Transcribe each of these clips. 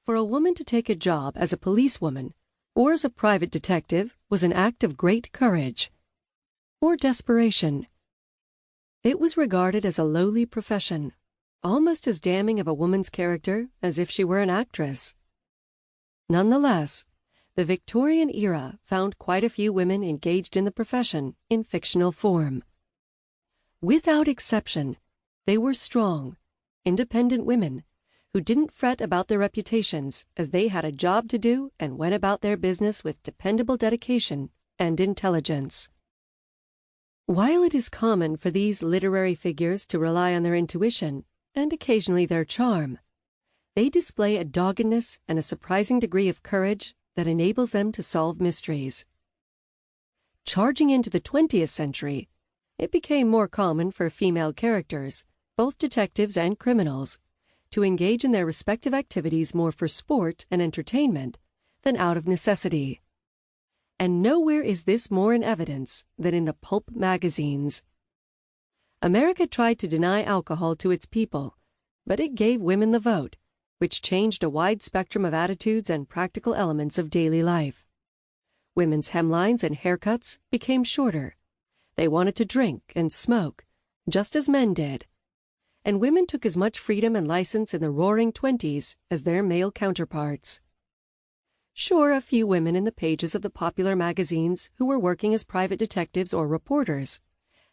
For a woman to take a job as a policewoman or as a private detective was an act of great courage or desperation. It was regarded as a lowly profession, almost as damning of a woman's character as if she were an actress. Nonetheless, the Victorian era found quite a few women engaged in the profession in fictional form. Without exception, they were strong, independent women who didn't fret about their reputations as they had a job to do and went about their business with dependable dedication and intelligence. While it is common for these literary figures to rely on their intuition and occasionally their charm, they display a doggedness and a surprising degree of courage that enables them to solve mysteries. Charging into the 20th century, it became more common for female characters, both detectives and criminals, to engage in their respective activities more for sport and entertainment than out of necessity. And nowhere is this more in evidence than in the pulp magazines. America tried to deny alcohol to its people, but it gave women the vote, which changed a wide spectrum of attitudes and practical elements of daily life. Women's hemlines and haircuts became shorter. They wanted to drink and smoke, just as men did. And women took as much freedom and license in the Roaring Twenties as their male counterparts. Sure, a few women in the pages of the popular magazines who were working as private detectives or reporters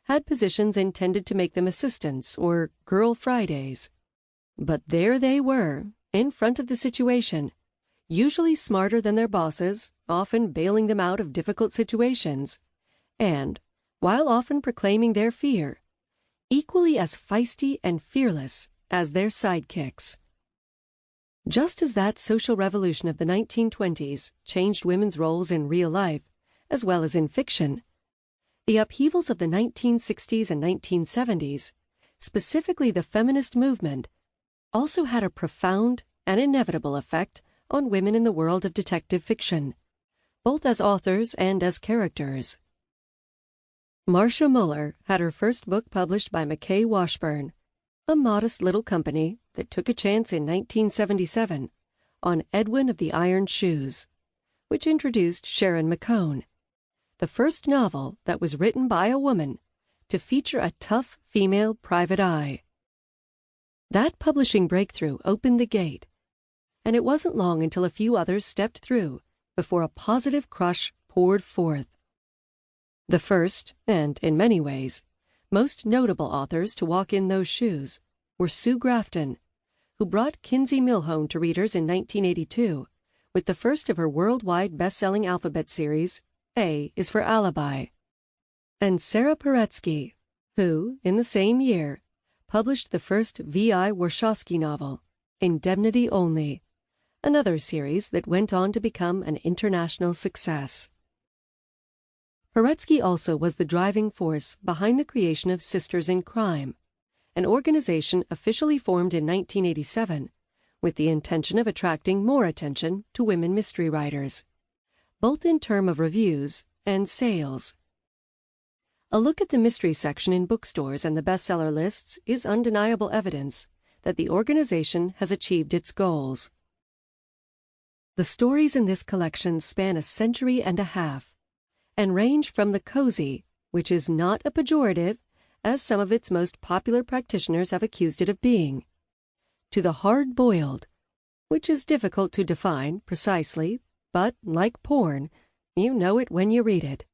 had positions intended to make them assistants or Girl Fridays. But there they were, in front of the situation, usually smarter than their bosses, often bailing them out of difficult situations, and, while often proclaiming their fear, equally as feisty and fearless as their sidekicks. Just as that social revolution of the 1920s changed women's roles in real life, as well as in fiction, the upheavals of the 1960s and 1970s, specifically the feminist movement, also had a profound and inevitable effect on women in the world of detective fiction, both as authors and as characters. Marcia Muller had her first book published by Mackay Washburn, a modest little company that took a chance in 1977 on Edwin of the Iron Shoes, which introduced Sharon McCone, the first novel that was written by a woman to feature a tough female private eye. That publishing breakthrough opened the gate, and it wasn't long until a few others stepped through before a positive crush poured forth. The first, and in many ways, most notable authors to walk in those shoes were Sue Grafton, who brought Kinsey Millhone to readers in 1982 with the first of her worldwide best-selling alphabet series, A is for Alibi, and Sara Paretsky, who, in the same year, published the first V.I. Warshawski novel, Indemnity Only, another series that went on to become an international success. Paretsky also was the driving force behind the creation of Sisters in Crime, an organization officially formed in 1987 with the intention of attracting more attention to women mystery writers, both in terms of reviews and sales. A look at the mystery section in bookstores and the bestseller lists is undeniable evidence that the organization has achieved its goals. The stories in this collection span a century and a half, and range from the cozy, which is not a pejorative, as some of its most popular practitioners have accused it of being, to the hard-boiled, which is difficult to define precisely, but, like porn, you know it when you read it.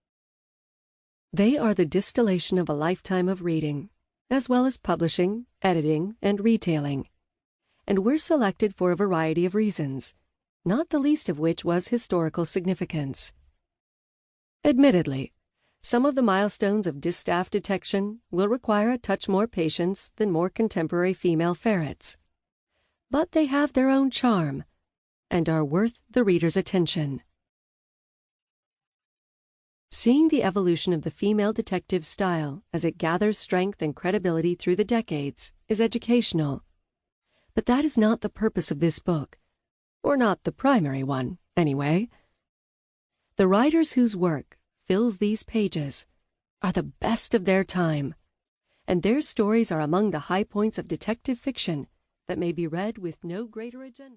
They are the distillation of a lifetime of reading, as well as publishing, editing, and retailing, and were selected for a variety of reasons, not the least of which was historical significance. Admittedly, some of the milestones of distaff detection will require a touch more patience than more contemporary female ferrets, but they have their own charm and are worth the reader's attention. Seeing the evolution of the female detective style as it gathers strength and credibility through the decades is educational, but that is not the purpose of this book, or not the primary one, anyway. The writers whose work fills these pages are the best of their time, and their stories are among the high points of detective fiction that may be read with no greater agenda.